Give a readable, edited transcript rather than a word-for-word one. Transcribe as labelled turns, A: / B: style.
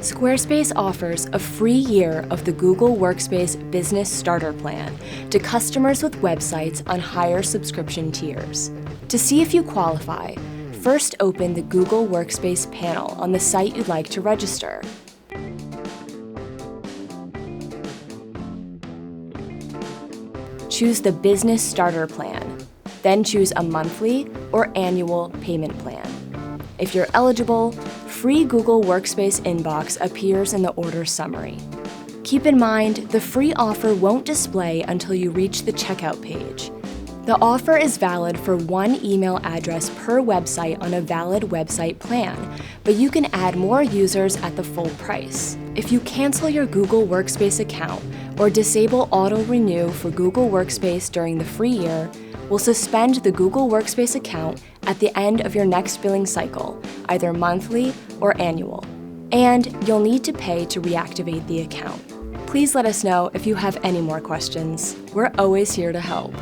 A: Squarespace offers a free year of the Google Workspace Business Starter Plan to customers with websites on higher subscription tiers. To see if you qualify, first open the Google Workspace panel on the site you'd like to register. Choose the Business Starter Plan, then choose a monthly or annual payment plan. If you're eligible, free Google Workspace inbox appears in the order summary. Keep in mind, the free offer won't display until you reach the checkout page. The offer is valid for one email address per website on a valid website plan, but you can add more users at the full price. If you cancel your Google Workspace account or disable auto-renew for Google Workspace during the free year, we'll suspend the Google Workspace account at the end of your next billing cycle, either monthly or annual, and you'll need to pay to reactivate the account. Please let us know if you have any more questions. We're always here to help.